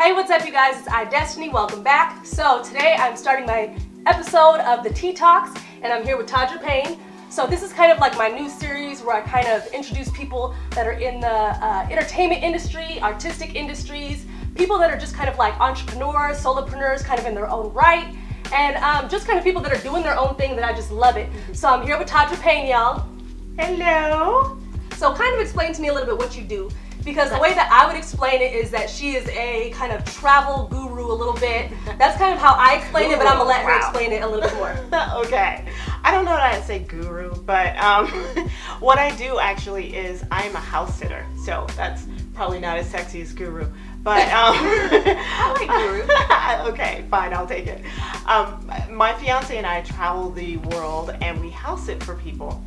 Hey, what's up you guys? It's theidestiny. Welcome back. So today I'm starting my episode of the Tea Talks and I'm here with Todra Payne. So this is kind of like my new series where I kind of introduce people that are in the entertainment industry, artistic industries, people that are just kind of like entrepreneurs, solopreneurs, kind of in their own right, and just kind of people that are doing their own thing that I just love it. So I'm here with Todra Payne, y'all. Hello. So kind of explain to me a little bit what you do. Because the way that I would explain it is that she is a kind of travel guru a little bit. That's kind of how I explain it, but I'm gonna let her explain it a little bit more. Okay. I don't know that I'd say guru, but what I do actually is I'm a house sitter. So that's probably not as sexy as guru. But I like guru. Okay, fine, I'll take it. My fiance and I travel the world and we house sit for people.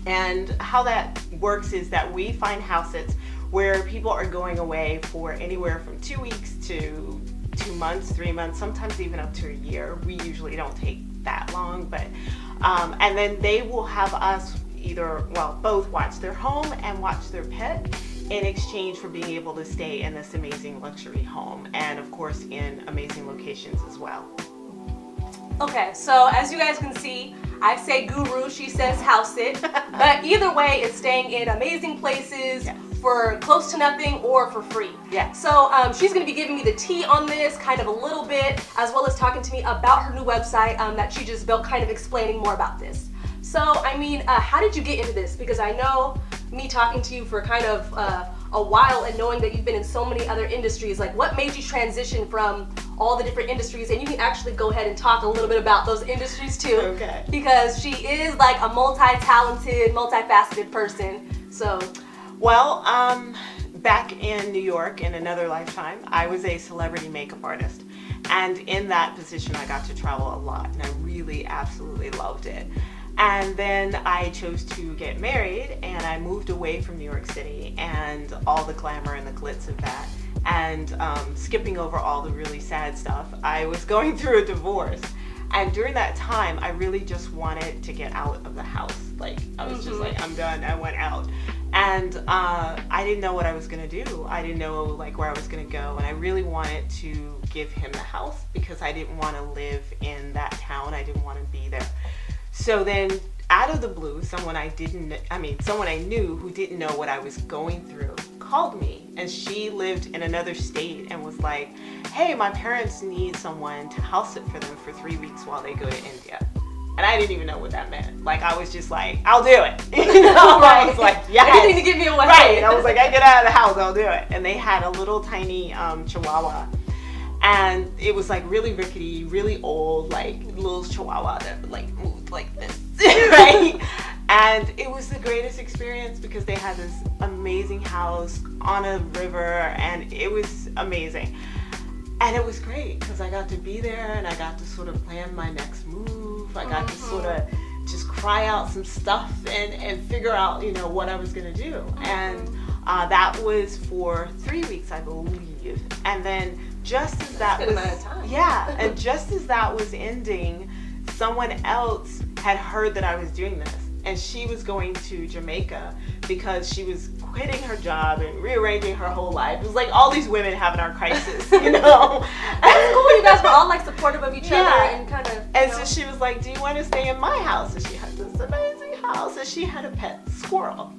And how that works is that we find house sits where people are going away for anywhere from 2 weeks to 2 months, 3 months, sometimes even up to a year. We usually don't take that long, but and then they will have us both watch their home and watch their pet in exchange for being able to stay in this amazing luxury home and of course in amazing locations as well. Okay, so as you guys can see, I say guru, she says house sit, but either way it's staying in amazing places. Yes. For close to nothing or for free. Yeah. So she's going to be giving me the tea on this kind of a little bit, as well as talking to me about her new website that she just built, kind of explaining more about this. So, I mean, how did you get into this? Because I know me talking to you for kind of a while and knowing that you've been in so many other industries, like what made you transition from all the different industries? And you can actually go ahead and talk a little bit about those industries too. Okay. Because she is like a multi-talented, multifaceted person. So... Well, back in New York in another lifetime, I was a celebrity makeup artist. And in that position, I got to travel a lot and I really absolutely loved it. And then I chose to get married and I moved away from New York City and all the glamour and the glitz of that. And skipping over all the really sad stuff, I was going through a divorce. And during that time, I really just wanted to get out of the house. Like, I was just like, I'm done, I went out. And I didn't know what I was gonna do. I didn't know like where I was gonna go. And I really wanted to give him the house because I didn't wanna live in that town. I didn't wanna be there. So then out of the blue, someone I knew who didn't know what I was going through called me, and she lived in another state and was like, hey, my parents need someone to house sit for them for 3 weeks while they go to India. And I didn't even know what that meant. Like, I was just like, I'll do it. You know, right. I was like, yes. Anything to get me away. Right, and I was like, I get out of the house, I'll do it. And they had a little tiny chihuahua. And it was like really rickety, really old, like little chihuahua that like moved like this, right? And it was the greatest experience because they had this amazing house on a river and it was amazing. And it was great because I got to be there and I got to sort of plan my next move. I got to sort of just cry out some stuff and figure out, you know, what I was gonna do. And that was for 3 weeks, I believe. And then just as that was, and just as that was ending, someone else had heard that I was doing this. And she was going to Jamaica because she was quitting her job and rearranging her whole life. It was like all these women having our crisis, you know? That's cool. You guys were all like supportive of each other and kind of. And so she was like, do you want to stay in my house? And she had this amazing house and she had a pet squirrel.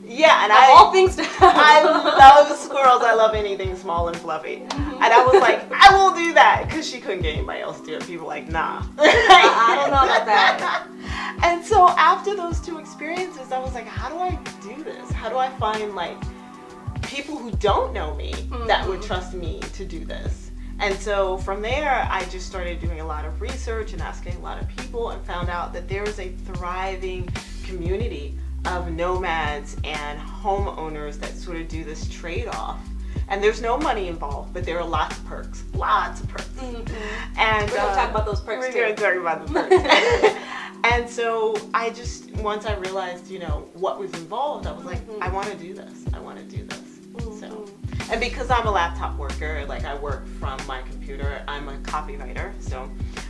Yeah, and all things to have. I love squirrels. I love anything small and fluffy. And I was like, I will do that because she couldn't get anybody else to do it. People were like, nah. I don't know about that. And so after those two experiences, I was like, how do I do this? How do I find like people who don't know me that would trust me to do this? And so from there, I just started doing a lot of research and asking a lot of people and found out that there is a thriving community of nomads and homeowners that sort of do this trade-off. And there's no money involved, but there are lots of perks. Lots of perks. And we're going to talk about those perks too. We're going to talk about the perks. And so I just, once I realized, you know, what was involved, I was like, I want to do this. I want to do this. So, and because I'm a laptop worker, like I work from my computer, I'm a copywriter, so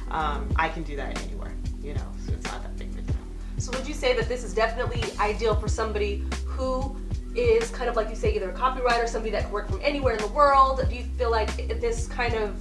I can do that anywhere, you know, so it's not that big of a deal. So would you say that this is definitely ideal for somebody who is kind of like you say, either a copywriter, somebody that can work from anywhere in the world? Do you feel like this kind of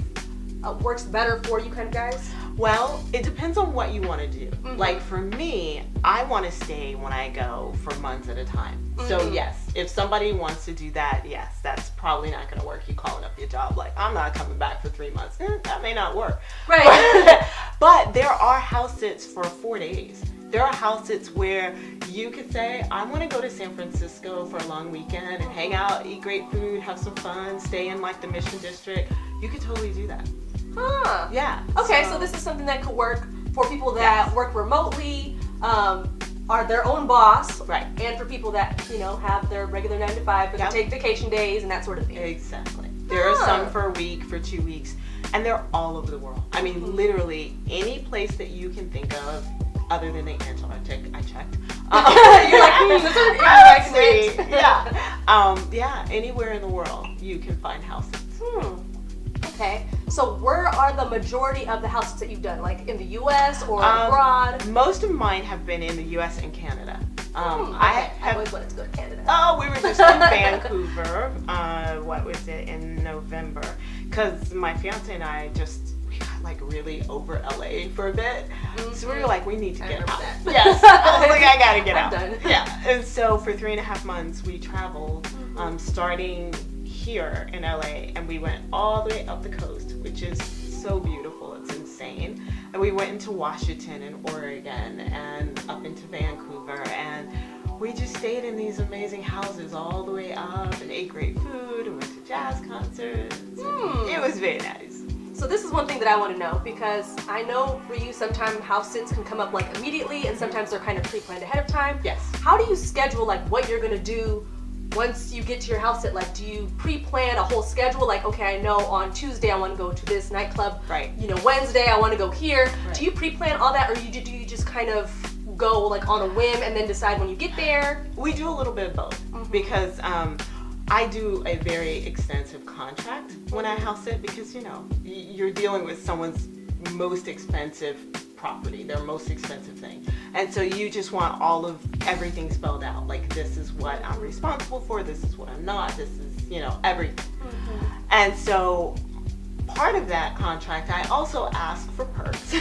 works better for you kind of guys? Well, it depends on what you want to do. Like for me, I want to stay when I go for months at a time. So yes, if somebody wants to do that, yes, that's probably not going to work. You calling up your job like, I'm not coming back for 3 months. That may not work. Right. But there are house sits for 4 days. There are house sits where you could say, I want to go to San Francisco for a long weekend and hang out, eat great food, have some fun, stay in like the Mission District. You could totally do that. Huh. Yeah. Okay, so this is something that could work for people that work remotely, are their own boss, right? And for people that, you know, have their regular 9 to 5, but can take vacation days and that sort of thing. Exactly. There are some for a week, for 2 weeks, and they're all over the world. I mean, literally any place that you can think of, other than the Antarctic. I checked. You're like, this is incorrect. Yeah, anywhere in the world you can find houses. Okay, so where are the majority of the houses that you've done? Like in the U.S. or abroad? Most of mine have been in the U.S. and Canada. I always wanted to go to Canada. Oh, we were just in Vancouver. What was it, in November? Because my fiance and I we got like really over LA for a bit. So we were like, we need to get out. Yes, I was like, I gotta get out. Done. Yeah, and so for 3.5 months we traveled, starting here in LA, and we went all the way up the coast, which is so beautiful. It's insane. And we went into Washington and Oregon and up into Vancouver, and we just stayed in these amazing houses all the way up and ate great food and went to jazz concerts. It was very nice. So this is one thing that I want to know, because I know for you sometimes house sits can come up like immediately, and sometimes they're kind of pre-planned ahead of time. Yes. How do you schedule like what you're going to do once you get to your house sit? Like, do you pre-plan a whole schedule? Like, okay, I know on Tuesday I want to go to this nightclub. Right. You know, Wednesday I want to go here. Right. Do you pre-plan all that, or do you just kind of go like on a whim and then decide when you get there? We do a little bit of both, because I do a very extensive contract when I house sit, because, you know, you're dealing with someone's most expensive property, their most expensive thing. And so you just want all of everything spelled out. Like, this is what I'm responsible for, this is what I'm not, this is, you know, everything. And so part of that contract, I also ask for perks.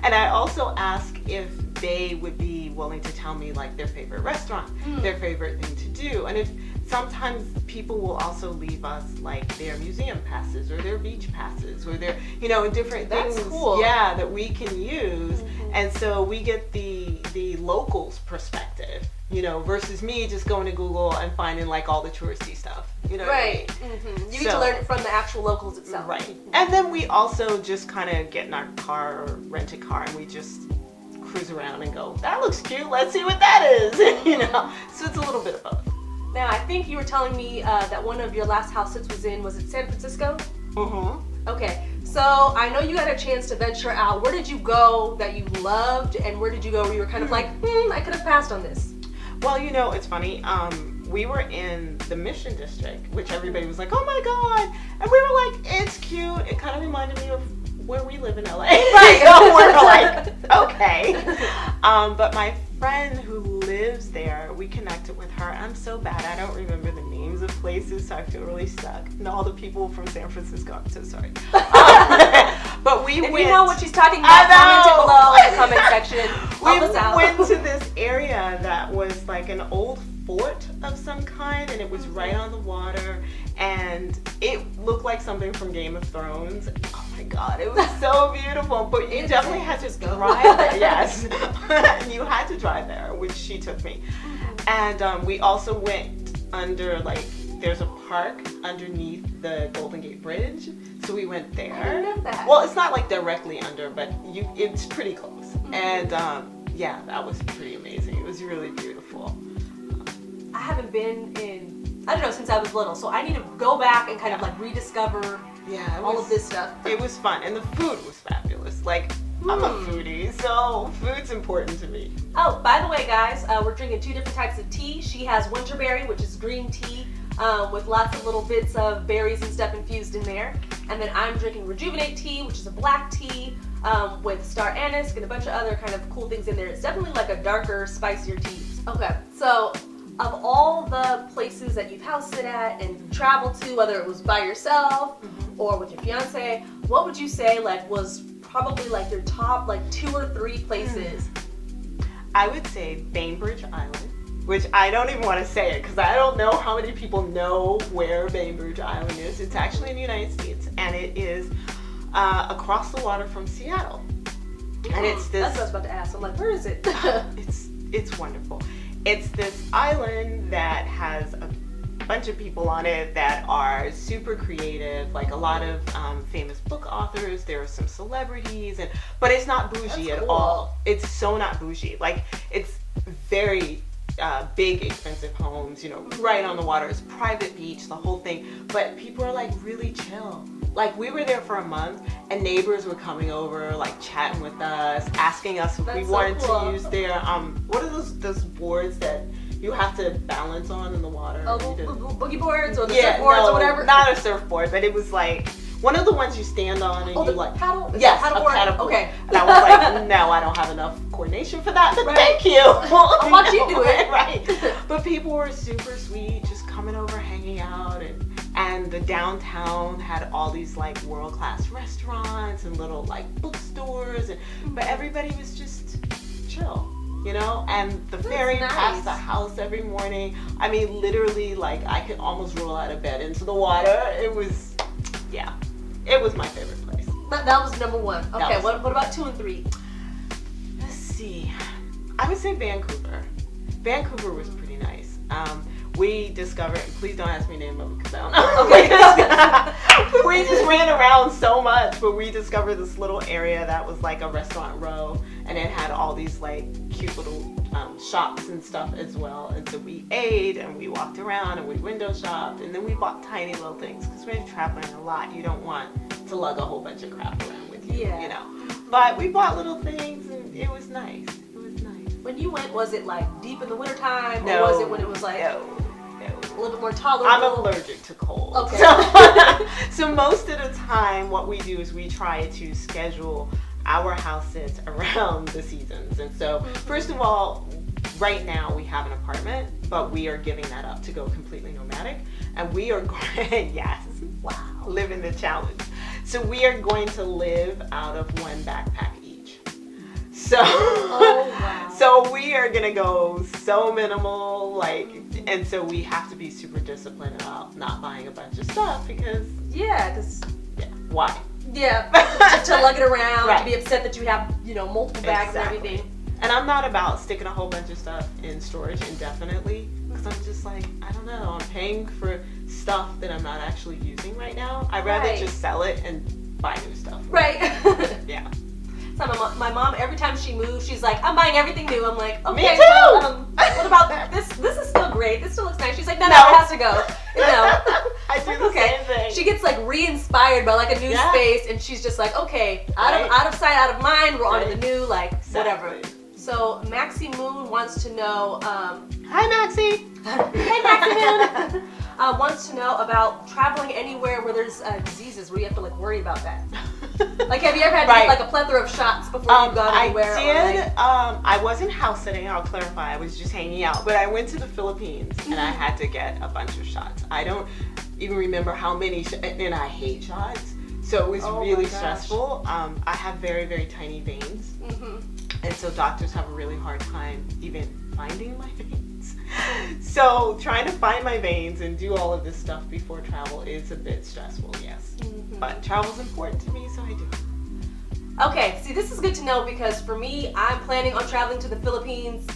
And I also ask if they would be willing to tell me like their favorite restaurant, their favorite thing to do. And if sometimes people will also leave us like their museum passes or their beach passes or their, you know, different things. That's cool. Yeah, that we can use. And so we get the locals' perspective, you know, versus me just going to Google and finding like all the touristy stuff. You know, right? You get to learn it from the actual locals itself. Right. And then we also just kind of get in our car or rent a car, and we just cruise around and go, that looks cute, let's see what that is. You know, so it's a little bit of both. Now, I think you were telling me that one of your last house sits was it San Francisco? Okay, so I know you had a chance to venture out. Where did you go that you loved, and where did you go where you were kind of like, I could have passed on this? Well, you know, it's funny. We were in the Mission District, which everybody was like, oh my God. And we were like, it's cute. It kind of reminded me of where we live in LA. Right. So we're like, okay. But my friend who lives there, we connected with her. I'm so bad, I don't remember the names of places, so I feel really stuck. And all the people from San Francisco, I'm so sorry. But we went. If you know what she's talking about, comment it below in the comment section. Help us out. We went to this area that was like an old fort of some kind, and it was right on the water, and it looked like something from Game of Thrones. Oh my God, it was so beautiful. But you definitely had to drive there. Yes, you had to drive there, which she took me. And we also went under, like, there's a park underneath the Golden Gate Bridge, so we went there. I didn't know that. Well, it's not like directly under, but it's pretty close. And yeah, that was pretty amazing. It was really beautiful. I haven't been in, I don't know, since I was little, so I need to go back and kind of like rediscover all of this stuff. It was fun, and the food was fabulous. Like, I'm a foodie, so food's important to me. Oh, by the way, guys, we're drinking 2 different types of tea. She has winterberry, which is green tea with lots of little bits of berries and stuff infused in there. And then I'm drinking rejuvenate tea, which is a black tea with star anise and a bunch of other kind of cool things in there. It's definitely like a darker, spicier tea. Okay, so of all the places that you've house sit at and traveled to, whether it was by yourself or with your fiance, what would you say like was probably like your top like 2 or 3 places? I would say Bainbridge Island, which I don't even want to say it because I don't know how many people know where Bainbridge Island is. It's actually in the United States, and it is across the water from Seattle. And it's this. That's what I was about to ask. I'm like, where is it? It's wonderful. It's this island that has a bunch of people on it that are super creative, like a lot of famous book authors. There are some celebrities, but it's not bougie at all. It's so not bougie. Like, it's very big, expensive homes, you know, right on the water. It's private beach, the whole thing. But people are like really chill. Like, we were there for a month, and neighbors were coming over, like chatting with us, asking us if we wanted to use their what are those boards that you have to balance on in the water? Oh, boogie boards or the surfboards or whatever? Not a surfboard, but it was like one of the ones you stand on and you like paddle. Yes, a paddleboard. Okay. And I was like, no, I don't have enough coordination for that, but thank you. I'll watch you do it. Right. But people were super sweet, just coming over, hanging out, and the downtown had all these like world-class restaurants and little like bookstores, but everybody was just chill, you know. And the ferry passed the house every morning. I mean, literally, like I could almost roll out of bed into the water. It was my favorite place. That was number 1. Okay, what about 2 and 3? Let's see. I would say Vancouver. Vancouver was pretty nice. We discovered, and please don't ask me the name of it because I don't know. Okay. We just ran around so much, but we discovered this little area that was like a restaurant row, and it had all these like cute little shops and stuff as well. And so we ate and we walked around and we window shopped, and then we bought tiny little things because when you're traveling a lot, you don't want to lug a whole bunch of crap around with you, you know. But we bought little things, and it was nice. It was nice. When you went, was it like deep in the wintertime, or was it when it was like a little bit more tolerable? I'm allergic to cold. Okay. So most of the time, what we do is we try to schedule our house sits around the seasons. And so, first of all, right now we have an apartment, but we are giving that up to go completely nomadic. And we are going, living the challenge. So we are going to live out of one backpack each. So, so we are gonna go so minimal, like, and so we have to be super disciplined about not buying a bunch of stuff because why? Yeah, to lug it around, to be upset that you have, you know, multiple bags and everything. And I'm not about sticking a whole bunch of stuff in storage indefinitely because I'm just like, I don't know, I'm paying for stuff that I'm not actually using right now. I'd rather just sell it and buy new stuff. Right. Yeah. So my mom, every time she moves, she's like, I'm buying everything new. I'm like, okay, me too. Well, what about this? This is still great. This still looks nice. She's like, no, it has to go. You know. I do the same thing. She gets like re-inspired by like a new space, and she's just like, okay, out of sight, out of mind. We're on to the new, like whatever. So Maxie Moon wants to know. Hi, Maxie. Hey, Maxie Moon. Wants to know about traveling anywhere where there's diseases, where you have to like worry about that. Like, have you ever had to get like a plethora of shots before you've gone anywhere? I did. I wasn't house sitting. I'll clarify. I was just hanging out. But I went to the Philippines and I had to get a bunch of shots. I don't even remember how many. And I hate shots, so it was really stressful. I have very, very tiny veins, and so doctors have a really hard time even finding my veins. So trying to find my veins and do all of this stuff before travel is a bit stressful, yes. But travel's important to me, so I do. Okay, see, this is good to know because for me, I'm planning on traveling to the Philippines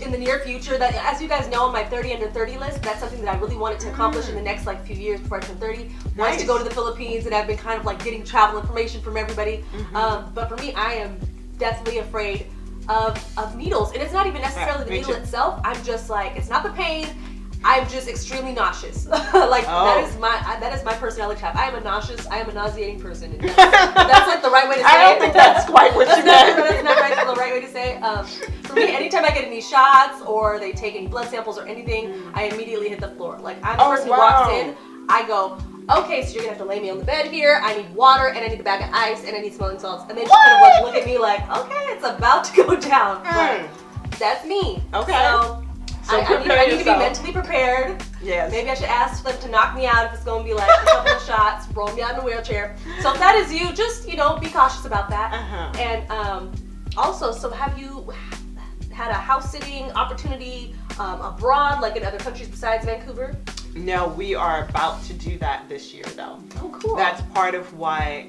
in the near future. That, as you guys know, on my 30 under 30 list, that's something that I really wanted to accomplish in the next like few years before I turn 30. Was to go to the Philippines, and I've been kind of like getting travel information from everybody. But for me, I am definitely afraid of needles, and it's not even necessarily the needle itself. I'm just like, it's not the pain. I'm just extremely nauseous. Like that is my personality type. I am a nauseating person. And that's like the right way to say it. I don't think that's quite what you meant. That's not the right way to say it. For me, anytime I get any shots or they take any blood samples or anything, I immediately hit the floor. Like I'm the person who walks in, I go, okay, so you're gonna have to lay me on the bed here. I need water and I need a bag of ice and I need smelling salts. And they just kind of like look at me like, okay, it's about to go down. But that's me. Okay. So So I need to be mentally prepared. Yes. Maybe I should ask them to knock me out if it's going to be like a couple of shots, roll me out in a wheelchair. So if that is you, just, be cautious about that. And also, so have you had a house sitting opportunity abroad, like in other countries besides Vancouver? No, we are about to do that this year, though. Oh, cool. That's part of why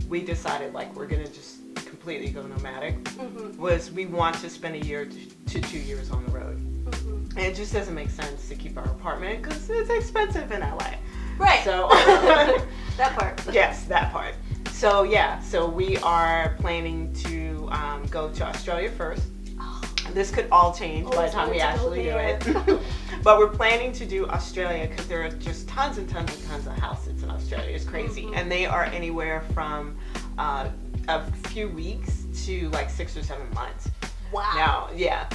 we decided, like, we're going to just completely go nomadic, was we want to spend a year to 2 years on the road. And it just doesn't make sense to keep our apartment because it's expensive in LA. Right. So that part. Yes, that part. So yeah, so we are planning to go to Australia first. This could all change by the time we actually do it. But we're planning to do Australia because there are just tons and tons and tons of houses in Australia. It's crazy. And they are anywhere from a few weeks to like 6 or 7 months. Wow. Now, yeah.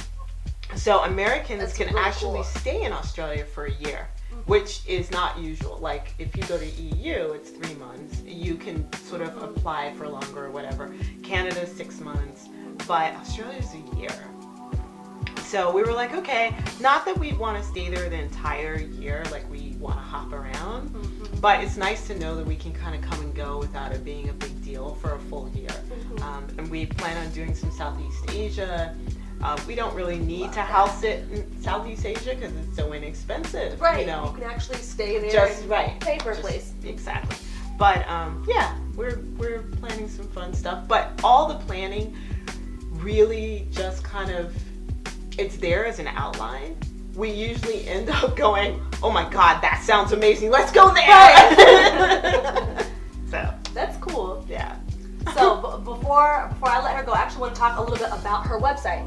So Americans can really actually cool. stay in Australia for a year, which is not usual. Like if you go to EU, it's 3 months. You can sort of apply for longer or whatever. Canada, 6 months, but Australia's a year. So we were like, okay, not that we want to stay there the entire year, like we want to hop around, but it's nice to know that we can kind of come and go without it being a big deal for a full year. And we plan on doing some Southeast Asia. We don't really need to house it in Southeast Asia because it's so inexpensive. Right. You can actually stay there and pay for a place. Exactly. But yeah, we're planning some fun stuff. But all the planning really just kind of, it's there as an outline. We usually end up going, oh my God, that sounds amazing. Let's go there. Right. So that's cool. Yeah. So before I let her go, I actually want to talk a little bit about her website.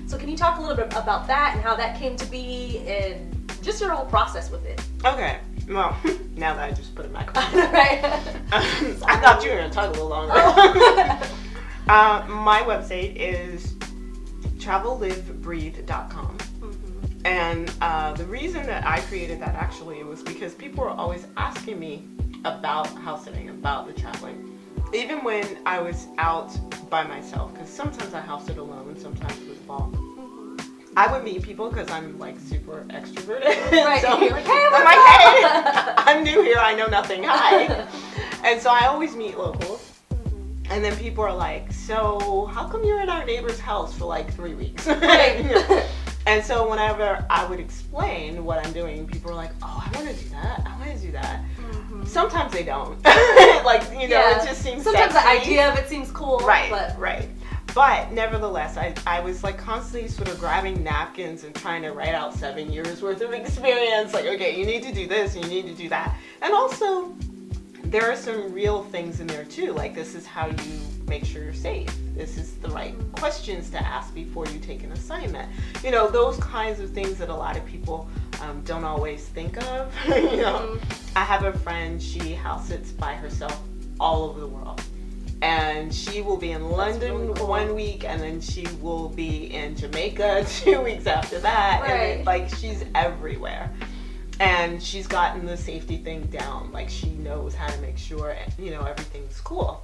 So can you talk a little bit about that and how that came to be and just your whole process with it? Okay. Well, now that I just put it back on. Right. I thought you were going to talk a little longer. My website is TravelLiveBreathe.com. And the reason that I created that actually was because people were always asking me about house sitting, about the traveling. Even when I was out by myself, because sometimes I house sit alone, sometimes with Paul. I would meet people because I'm like super extroverted. Right. So You're like, hey, I'm like, hey, I'm new here, I know nothing, hi. And so I always meet locals. And then people are like, so how come you're at our neighbor's house for like 3 weeks? Right. And so whenever I would explain what I'm doing, people are like, oh, I want to do that. I want to do that. Sometimes they don't. Like, it just seems sometimes sexy. The idea of it seems cool. Right, right. But nevertheless, I was like constantly sort of grabbing napkins and trying to write out 7 years worth of experience. Like, okay, you need to do this and you need to do that. And also, there are some real things in there too. Like, this is how you make sure you're safe. This is the right questions to ask before you take an assignment. Those kinds of things that a lot of people don't always think of. I have a friend, she house sits by herself all over the world. And she will be in London really cool. 1 week, and then she will be in Jamaica 2 weeks after that. Right. And she's everywhere. And she's gotten the safety thing down. Like, she knows how to make sure, everything's cool.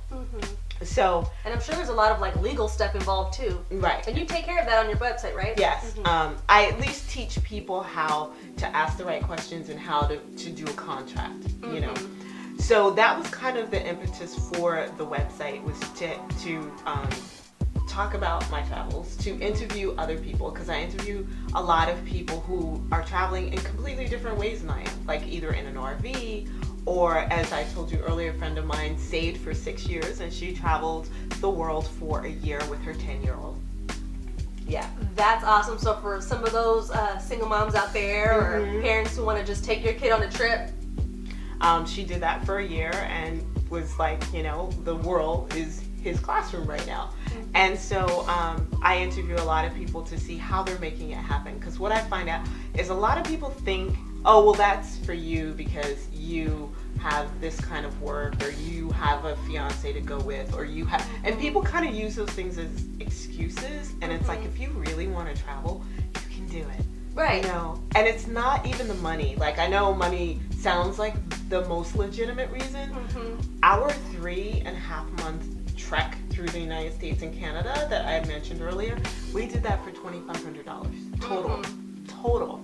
So, and I'm sure there's a lot of legal stuff involved too. Right. And you take care of that on your website, right? Yes. I at least teach people how to ask the right questions and how to do a contract, So that was kind of the impetus for the website, was to talk about my travels, to interview other people, because I interview a lot of people who are traveling in completely different ways than I am, like either in an RV or, as I told you earlier, a friend of mine stayed for 6 years and she traveled the world for a year with her 10-year-old. Yeah. That's awesome. So for some of those single moms out there or parents who want to just take your kid on a trip. She did that for a year and was like, the world is his classroom right now. And so I interview a lot of people to see how they're making it happen. Because what I find out is a lot of people think, oh, well, that's for you because you have this kind of work, or you have a fiance to go with, or you have, and people kind of use those things as excuses. And it's like, if you really want to travel, you can do it. Right. And it's not even the money. Like, I know money sounds like the most legitimate reason. Mm-hmm. Our 3.5-month trek through the United States and Canada that I mentioned earlier, we did that for $2,500 total. Mm-hmm. Total.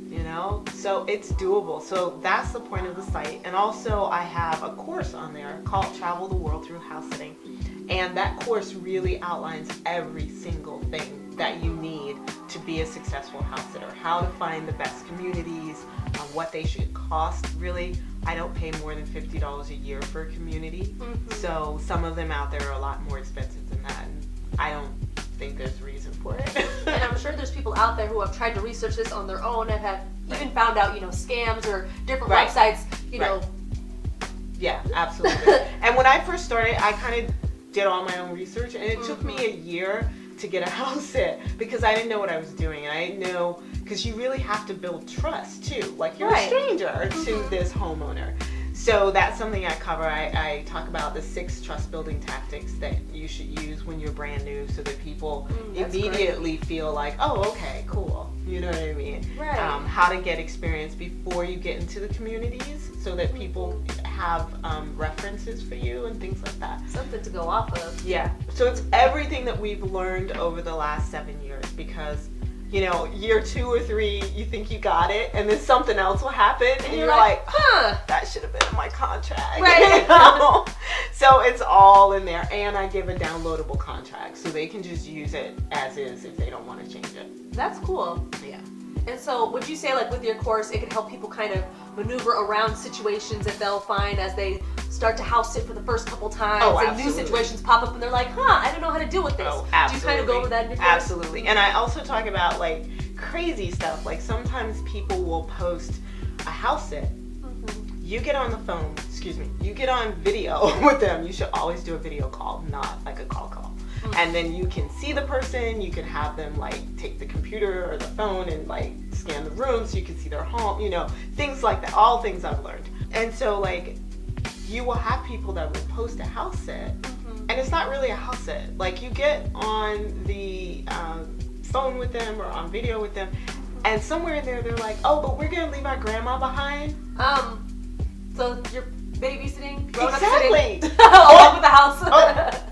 You know, so it's doable. So that's the point of the site. And also I have a course on there called Travel the World Through House Sitting. And that course really outlines every single thing that you need to be a successful house sitter. How to find the best communities, what they should cost. Really, I don't pay more than $50 a year for a community. Mm-hmm. So some of them out there are a lot more expensive than that. And I don't think there's a reason for it. And I'm sure there's people out there who have tried to research this on their own and have even found out, scams or different websites, know. Yeah, absolutely. And when I first started, I kind of did all my own research, and it took me a year to get a house sit because I didn't know what I was doing. And I didn't know, because you really have to build trust too. Like, you're a stranger to this homeowner. So that's something I cover. I talk about the 6 trust building tactics that you should use when you're brand new so that people immediately feel like, oh, okay, cool. You know what I mean? Right. How to get experience before you get into the communities so that people have references for you and things like that. Something to go off of. Yeah. So it's everything that we've learned over the last 7 years because, year 2 or 3, you think you got it, and then something else will happen, and you're like, that should have been in my contract. Right. So it's all in there, and I give a downloadable contract, so they can just use it as is if they don't want to change it. That's cool. Yeah. And so would you say, like, with your course, it can help people kind of maneuver around situations that they'll find as they start to house sit for the first couple times, and new situations pop up and they're like, I don't know how to deal with this. Oh, absolutely. Do you kind of go over that in your course? Absolutely. And I also talk about, like, crazy stuff. Like, sometimes people will post a house sit. You get on the phone, you get on video with them. You should always do a video call, not like a call. And then you can see the person, you can have them like take the computer or the phone and like scan the room so you can see their home, things like that, all things I've learned. And so like you will have people that will post a house sit and it's not really a house sit. Like you get on the phone with them or on video with them and somewhere in there they're like, oh, but we're gonna leave our grandma behind. So you're babysitting? Exactly. Along with the house.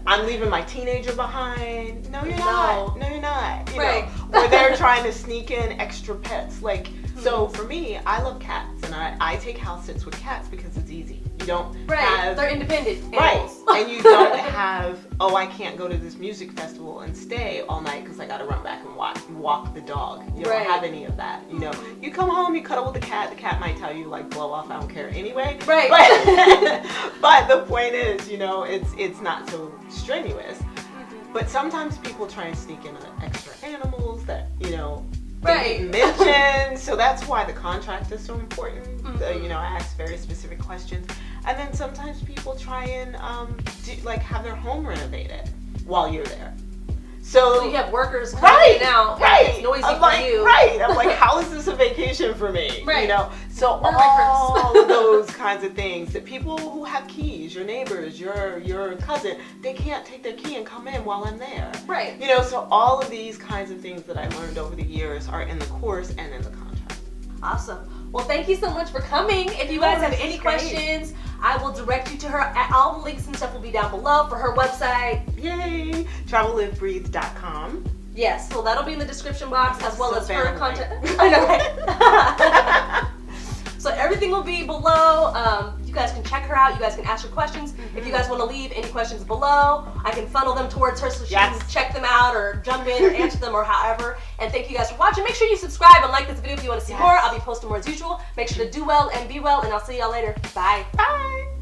I'm leaving my teenager behind. No, you're not. No, you're not. Right. Or they're trying to sneak in extra pets. Like, so for me, I love cats, and I take house sits with cats because it's easy. You don't have... They're independent animals. Right. And you don't have, I can't go to this music festival and stay all night because I got to run back and walk the dog. You don't have any of that. You come home, you cuddle with the cat might tell you, like, blow off, I don't care anyway. Right. But the point is, it's not so strenuous. But sometimes people try and sneak in extra animals that, they didn't mention. So that's why the contract is so important. I ask very specific questions. And then sometimes people try and have their home renovated while you're there. So you have workers coming in and out. Right. It's noisy I'm for you. Right. I'm like, how is this a vacation for me? Right. So all of those kinds of things that people who have keys, your neighbors, your cousin, they can't take their key and come in while I'm there. Right. So all of these kinds of things that I learned over the years are in the course and in the contract. Awesome. Well, thank you so much for coming. If you guys have any questions, I will direct you to her. All the links and stuff will be down below for her website. Yay! TravelLiveBreathe.com. Yes, so that'll be in the description box as well as her contact. I know, right? So everything will be below. You guys can check her out. You guys can ask her questions. If you guys want to leave any questions below, I can funnel them towards her so she can check them out or jump in or answer them or however. And thank you guys for watching. Make sure you subscribe and like this video if you want to see more. I'll be posting more as usual. Make sure to do well and be well, and I'll see y'all later. Bye. Bye.